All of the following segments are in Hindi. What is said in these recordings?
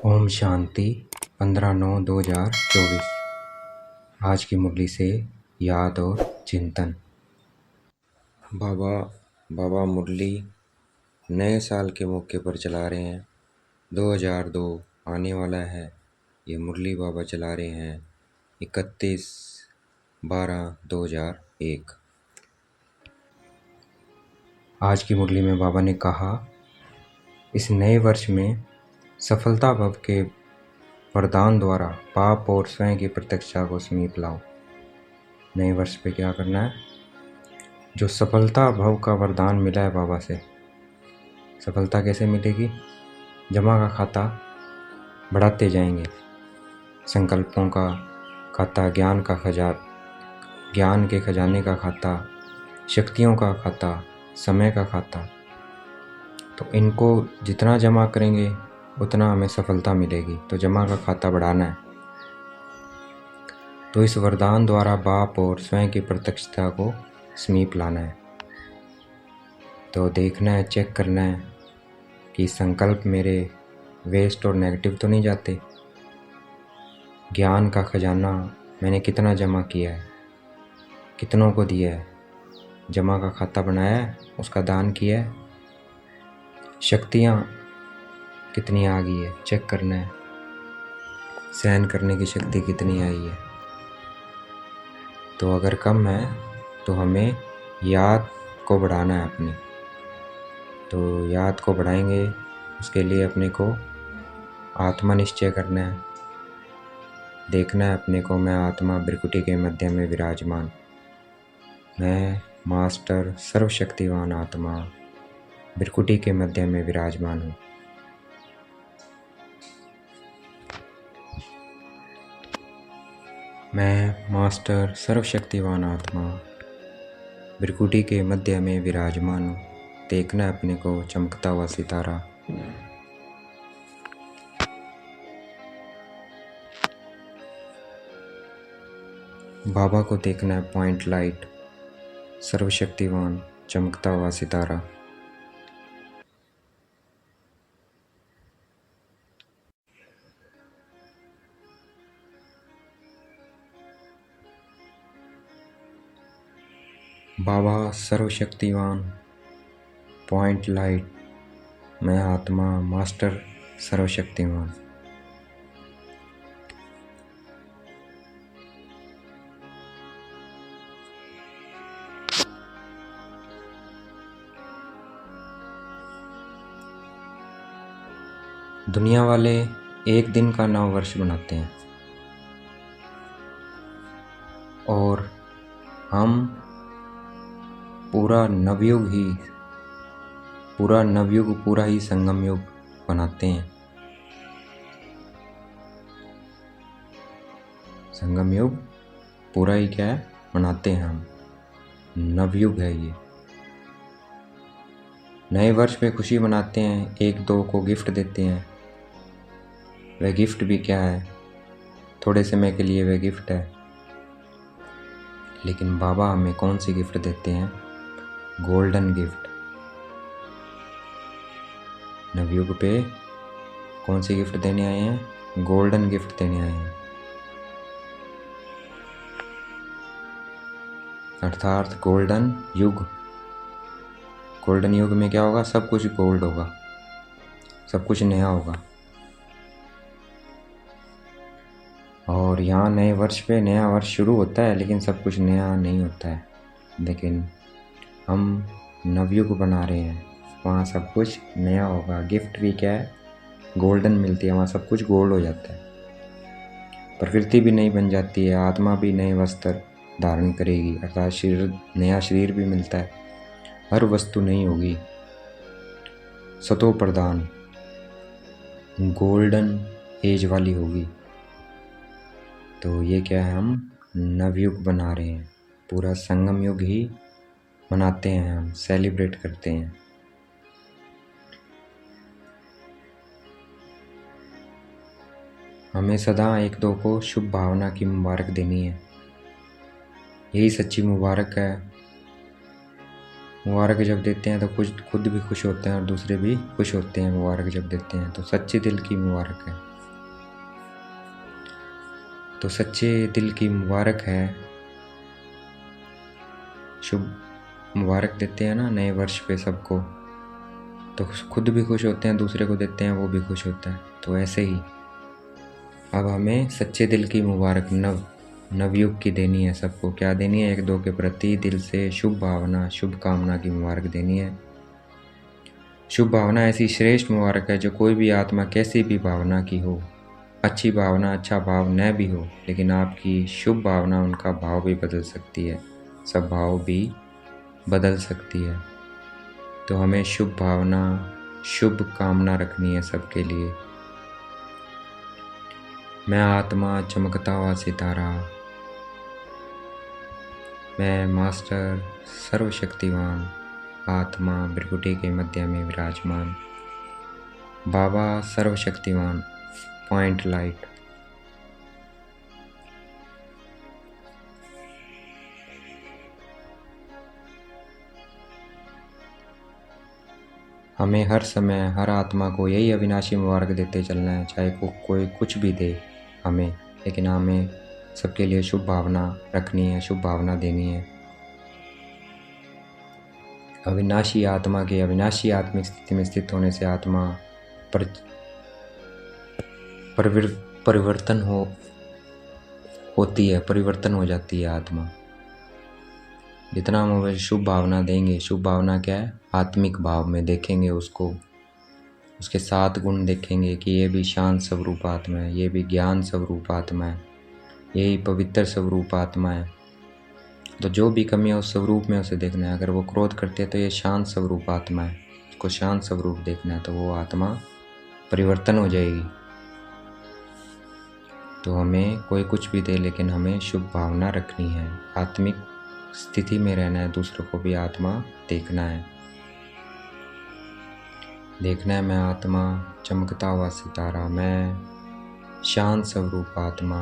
ओम शांति 15/9/2024। आज की मुरली से याद और चिंतन। बाबा मुरली नए साल के मौके पर चला रहे हैं। 2002 आने वाला है। ये मुरली बाबा चला रहे हैं 31/12/2001। आज की मुरली में बाबा ने कहा, इस नए वर्ष में सफलता भव के वरदान द्वारा पाप और स्वयं की प्रत्यक्षता को समीप लाओ। नए वर्ष पे क्या करना है? जो सफलता भव का वरदान मिला है बाबा से, सफलता कैसे मिलेगी? जमा का खाता बढ़ाते जाएंगे। संकल्पों का खाता, ज्ञान के खजाने का खाता, शक्तियों का खाता, समय का खाता। तो इनको जितना जमा करेंगे उतना हमें सफलता मिलेगी। तो जमा का खाता बढ़ाना है। तो इस वरदान द्वारा बाप और स्वयं की प्रत्यक्षता को समीप लाना है। तो देखना है, चेक करना है कि संकल्प मेरे वेस्ट और नेगेटिव तो नहीं जाते। ज्ञान का खजाना मैंने कितना जमा किया है, कितनों को दिया है, जमा का खाता बनाया है, उसका दान किया है। शक्तियाँ कितनी आ गई है, चेक करना है। सहन करने की शक्ति कितनी आई है। तो अगर कम है तो हमें याद को बढ़ाना है अपनी। तो याद को बढ़ाएंगे, उसके लिए अपने को आत्मा निश्चय करना है। देखना है अपने को, मैं आत्मा भृकुटी के मध्य में विराजमान, मैं मास्टर सर्वशक्तिवान आत्मा भृकुटी के मध्य में विराजमान हूँ। मैं मास्टर सर्वशक्तिवान आत्मा भृकुटी के मध्य में विराजमान हूँ। देखना है अपने को चमकता हुआ सितारा। बाबा को देखना है पॉइंट लाइट, सर्वशक्तिवान चमकता हुआ सितारा। बाबा सर्वशक्तिवान पॉइंट लाइट, मैं आत्मा मास्टर सर्वशक्तिवान। दुनिया वाले एक दिन का नव वर्ष बनाते हैं और हम पूरा नवयुग पूरा ही संगम युग बनाते हैं। संगम युग पूरा ही क्या है, मनाते हैं हम। नवयुग है ये। नए वर्ष पे खुशी मनाते हैं, एक दो को गिफ्ट देते हैं। वह गिफ्ट भी क्या है, थोड़े समय के लिए वह गिफ्ट है। लेकिन बाबा हमें कौन सी गिफ्ट देते हैं? Golden gift. नवयुग पे कौन सी गिफ्ट देने आए हैं? गोल्डन गिफ्ट देने आए हैं। अर्थात गोल्डन युग। गोल्डन युग में क्या होगा? सब कुछ गोल्ड होगा, सब कुछ नया होगा। और यहाँ नए वर्ष पे नया वर्ष शुरू होता है, लेकिन सब कुछ नया नहीं होता है। लेकिन हम नवयुग बना रहे हैं, वहाँ सब कुछ नया होगा। गिफ्ट भी क्या है? गोल्डन मिलती है, वहाँ सब कुछ गोल्ड हो जाता है। प्रकृति भी नई बन जाती है, आत्मा भी नए वस्त्र धारण करेगी, अर्थात नया शरीर भी मिलता है। हर वस्तु नई होगी, सतो प्रधान गोल्डन एज वाली होगी। तो ये क्या है, हम नवयुग बना रहे हैं। पूरा संगम युग ही मनाते हैं, हम सेलिब्रेट करते हैं। हमें सदा एक दो को शुभ भावना की मुबारक देनी है। यही सच्ची मुबारक है। मुबारक जब देते हैं तो खुद भी खुश होते हैं और दूसरे भी खुश होते हैं। मुबारक जब देते हैं तो सच्चे दिल की मुबारक है। तो सच्चे दिल की मुबारक है, शुभ मुबारक देते हैं ना नए वर्ष पे सबको, तो खुद भी खुश होते हैं, दूसरे को देते हैं वो भी खुश होता है। तो ऐसे ही अब हमें सच्चे दिल की मुबारक नवयुग की देनी है सबको। क्या देनी है? एक दो के प्रति दिल से शुभ भावना, शुभ कामना की मुबारक देनी है। शुभ भावना ऐसी श्रेष्ठ मुबारक है जो कोई भी आत्मा कैसी भी भावना की हो, अच्छी भावना, अच्छा भाव न भी हो, लेकिन आपकी शुभ भावना उनका भाव भी बदल सकती है, सब भाव भी बदल सकती है। तो हमें शुभ भावना, शुभ कामना रखनी है सबके लिए। मैं आत्मा चमकता हुआ सितारा, मैं मास्टर सर्वशक्तिवान आत्मा भृकुटी के मध्य में विराजमान, बाबा सर्वशक्तिवान पॉइंट लाइट। हमें हर समय हर आत्मा को यही अविनाशी मुबारक देते चलना है, चाहे कोई कुछ भी दे हमें, लेकिन हमें सबके लिए शुभ भावना रखनी है, शुभ भावना देनी है। अविनाशी आत्मा के अविनाशी आत्मिक स्थिति में स्थित होने से आत्मा परिवर्तन होती है, परिवर्तन हो जाती है आत्मा। जितना हम शुभ भावना देंगे, शुभ भावना क्या है? आत्मिक भाव में देखेंगे उसको, उसके 7 गुण देखेंगे कि ये भी शांत स्वरूप आत्मा है, ये भी ज्ञान स्वरूप आत्मा है, यही पवित्र स्वरूप आत्मा है। तो जो भी कमी है उस स्वरूप में उसे देखना है। अगर वो क्रोध करते हैं तो ये शांत स्वरूप आत्मा है, उसको शांत स्वरूप देखना है, तो वो आत्मा परिवर्तन हो जाएगी। तो हमें कोई कुछ भी दे, लेकिन हमें शुभ भावना रखनी है, आत्मिक स्थिति में रहना है, दूसरों को भी आत्मा देखना है। मैं आत्मा चमकता हुआ सितारा, मैं शांत स्वरूप आत्मा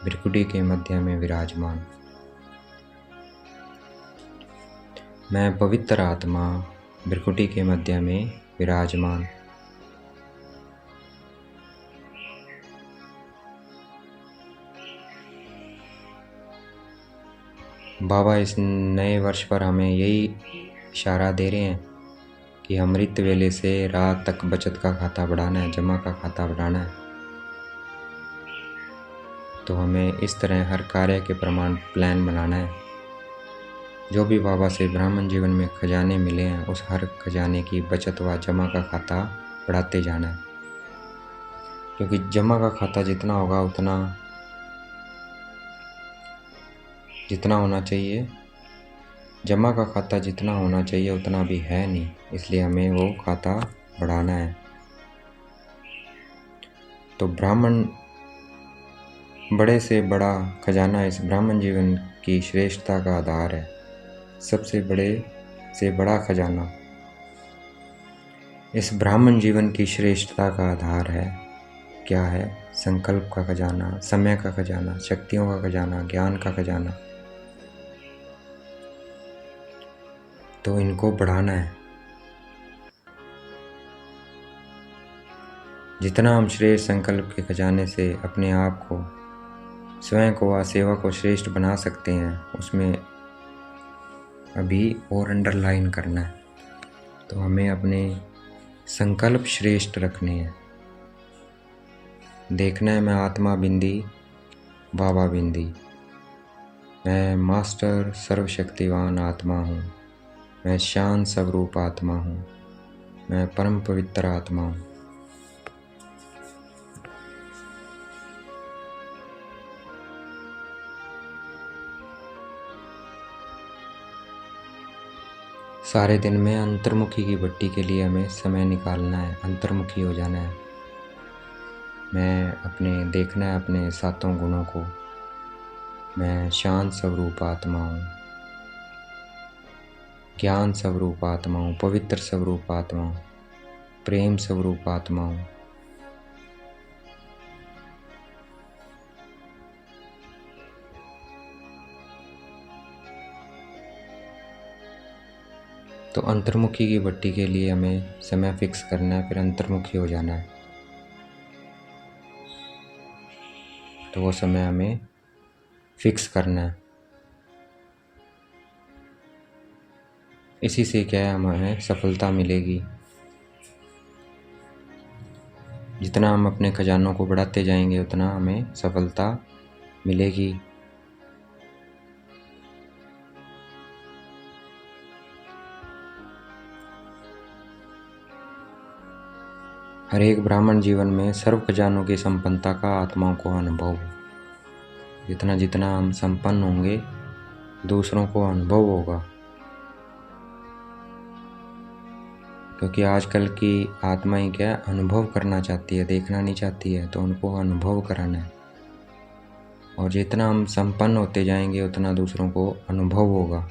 भृकुटी के मध्य में विराजमान, मैं पवित्र आत्मा भृकुटी के मध्य में विराजमान। बाबा इस नए वर्ष पर हमें यही इशारा दे रहे हैं कि अमृत वेले से रात तक बचत का खाता बढ़ाना है, जमा का खाता बढ़ाना है। तो हमें इस तरह हर कार्य के प्रमाण प्लान बनाना है। जो भी बाबा से ब्राह्मण जीवन में खजाने मिले हैं, उस हर खजाने की बचत व जमा का खाता बढ़ाते जाना है, क्योंकि जमा का खाता जितना होगा जितना होना चाहिए, जमा का खाता जितना होना चाहिए उतना भी है नहीं, इसलिए हमें वो खाता बढ़ाना है। तो ब्राह्मण बड़े से बड़ा खजाना इस ब्राह्मण जीवन की श्रेष्ठता का आधार है। सबसे बड़े से बड़ा खजाना इस ब्राह्मण जीवन की श्रेष्ठता का आधार है। क्या है? संकल्प का खजाना, समय का खजाना, शक्तियों का खजाना, ज्ञान का खजाना। तो इनको बढ़ाना है। जितना हम श्रेष्ठ संकल्प के खजाने से अपने आप को, स्वयं को व सेवा को श्रेष्ठ बना सकते हैं, उसमें अभी और अंडरलाइन करना है। तो हमें अपने संकल्प श्रेष्ठ रखने हैं। देखना है मैं आत्मा बिंदी, बाबा बिंदी, मैं मास्टर सर्वशक्तिवान आत्मा हूँ, मैं शांत स्वरूप आत्मा हूँ, मैं परम पवित्र आत्मा हूँ। सारे दिन में अंतर्मुखी की भट्टी के लिए हमें समय निकालना है, अंतर्मुखी हो जाना है। देखना है अपने 7 गुणों को। मैं शांत स्वरूप आत्मा हूँ, ज्ञान स्वरूप आत्मा हूँ, पवित्र स्वरूप आत्मा हूँ, प्रेम स्वरूप आत्मा हूँ। तो अंतर्मुखी की भट्टी के लिए हमें समय फिक्स करना है, फिर अंतर्मुखी हो जाना है। तो वो समय हमें फिक्स करना है। इसी से क्या है, हमें सफलता मिलेगी। जितना हम अपने खजानों को बढ़ाते जाएंगे उतना हमें सफलता मिलेगी। हर एक ब्राह्मण जीवन में सर्व खजानों की संपन्नता का आत्माओं को अनुभव हो। जितना जितना हम संपन्न होंगे दूसरों को अनुभव होगा, क्योंकि आजकल की आत्माएं क्या अनुभव करना चाहती है, देखना नहीं चाहती है, तो उनको अनुभव कराना है। और जितना हम संपन्न होते जाएंगे उतना दूसरों को अनुभव होगा।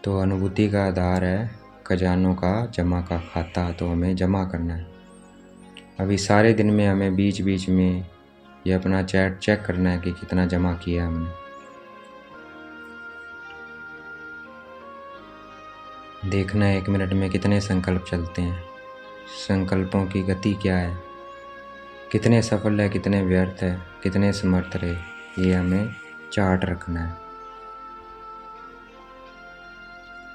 तो अनुभूति का आधार है खजानों का जमा का खाता, तो हमें जमा करना है। अभी सारे दिन में हमें बीच बीच में ये अपना चैट चेक करना है कि कितना जमा किया हमने। देखना है 1 मिनट में कितने संकल्प चलते हैं, संकल्पों की गति क्या है, कितने सफल है, कितने व्यर्थ है, कितने समर्थ रहे, ये हमें चार्ट रखना है।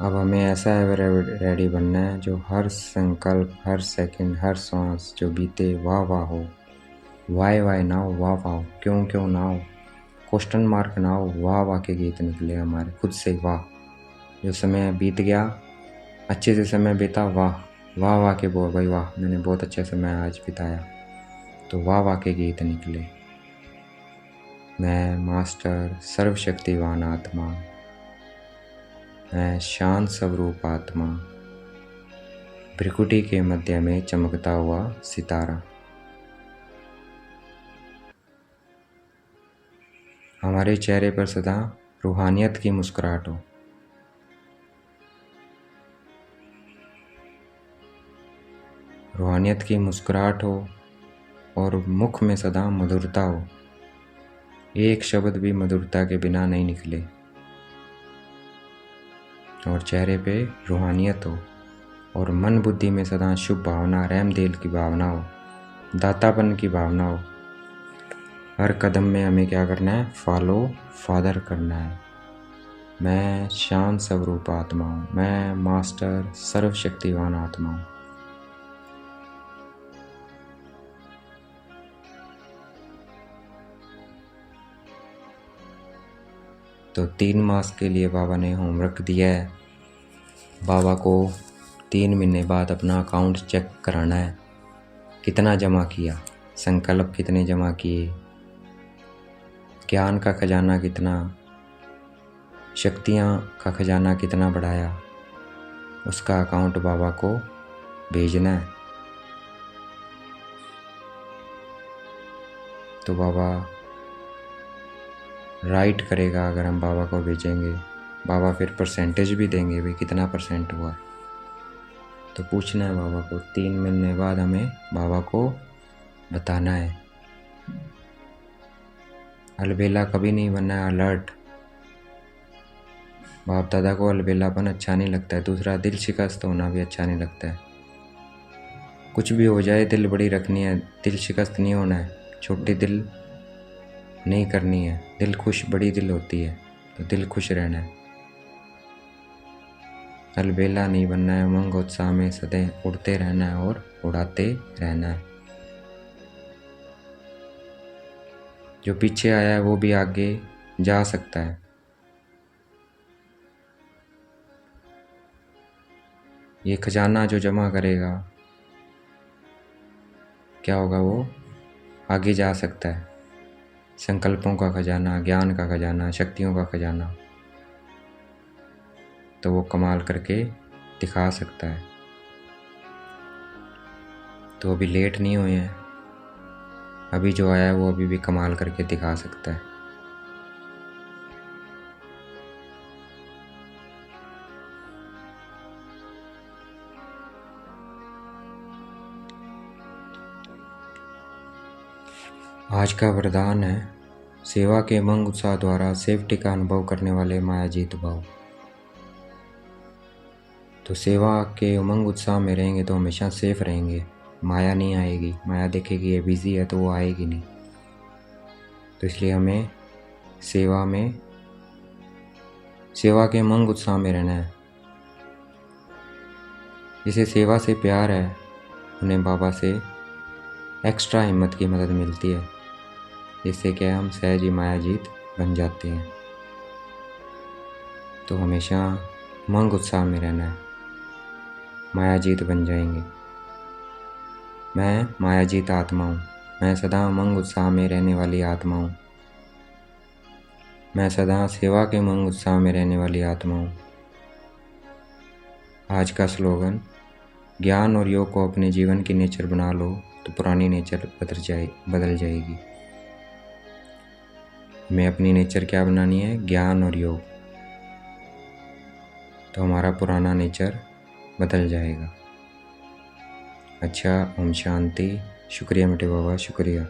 अब हमें ऐसा रेडी बनना है जो हर संकल्प, हर सेकंड, हर सांस जो बीते वाह वाह हो, वाई ना हो, वाह वाह हो, क्यों ना हो, क्वेश्चन मार्क ना हो, वाह वाह के गीत निकले हमारे खुद से। वाह, जो समय बीत गया अच्छे से समय बीता, वाह वाह वाह के बोल भाई, वाह मैंने बहुत अच्छा समय आज बिताया, तो वाह वाह के गीत निकले। मैं मास्टर सर्वशक्तिवान आत्मा, मैं शांत स्वरूप आत्मा, भ्रिकुटी के मध्य में चमकता हुआ सितारा। हमारे चेहरे पर सदा रूहानियत की मुस्कुराहट हो। रूहानियत की मुस्कुराहट हो और मुख में सदा मधुरता हो, एक शब्द भी मधुरता के बिना नहीं निकले। और चेहरे पे रूहानियत हो और मन बुद्धि में सदा शुभ भावना, रहम दिल की भावना हो, दातापन की भावना हो। हर कदम में हमें क्या करना है, फॉलो फादर करना है। मैं शांत स्वरूप आत्मा हूँ, मैं मास्टर सर्वशक्तिवान आत्मा हूँ। तो 3 मास के लिए बाबा ने होमवर्क दिया है। बाबा को 3 महीने बाद अपना अकाउंट चेक कराना है, कितना जमा किया, संकल्प कितने जमा किए, ज्ञान का खजाना कितना, शक्तियाँ का खजाना कितना बढ़ाया, उसका अकाउंट बाबा को भेजना है। तो बाबा राइट करेगा अगर हम बाबा को भेजेंगे। बाबा फिर परसेंटेज भी देंगे, भाई कितना परसेंट हुआ। तो पूछना है बाबा को, 3 महीने बाद हमें बाबा को बताना है। अलबेला कभी नहीं बनना है, अलर्ट। बाप दादा को अलबेलापन अच्छा नहीं लगता है, दूसरा दिल शिकस्त होना भी अच्छा नहीं लगता है। कुछ भी हो जाए दिल बड़ी रखनी है, दिल शिकस्त नहीं होना है, छोटी दिल नहीं करनी है, दिल खुश बड़ी दिल होती है, तो दिल खुश रहना है। अलबेला नहीं बनना है, उमंग उत्साह में सदैव उड़ते रहना है और उड़ाते रहना है। जो पीछे आया है वो भी आगे जा सकता है। ये खजाना जो जमा करेगा क्या होगा, वो आगे जा सकता है। संकल्पों का खजाना, ज्ञान का खजाना, शक्तियों का खजाना, तो वो कमाल करके दिखा सकता है। तो अभी लेट नहीं हुए हैं, अभी जो आया है वो अभी भी कमाल करके दिखा सकता है। आज का वरदान है, सेवा के उमंग उत्साह द्वारा सेफ्टी का अनुभव करने वाले मायाजीत भाव। तो सेवा के उमंग उत्साह में रहेंगे तो हमेशा सेफ रहेंगे। माया नहीं आएगी। माया देखेगी ये बिज़ी है तो वो आएगी नहीं। तो इसलिए हमें सेवा के उमंग उत्साह में रहना है। जिसे सेवा से प्यार है उन्हें बाबा से एक्स्ट्रा हिम्मत की मदद मिलती है, जिससे कि हम सहज ही मायाजीत बन जाते हैं। तो हमेशा उमंग उत्साह में रहना है, मायाजीत बन जाएंगे। मैं मायाजीत आत्मा हूँ। मैं सदा उमंग उत्साह में रहने वाली आत्मा हूँ। मैं सदा सेवा के उमंग उत्साह में रहने वाली आत्मा हूँ। आज का स्लोगन, ज्ञान और योग को अपने जीवन की नेचर बना लो तो पुरानी नेचर बदल जाएगी। हमें अपनी नेचर क्या बनानी है? ज्ञान और योग। तो हमारा पुराना नेचर बदल जाएगा। अच्छा, ओम शांति। शुक्रिया मीठे बाबा, शुक्रिया।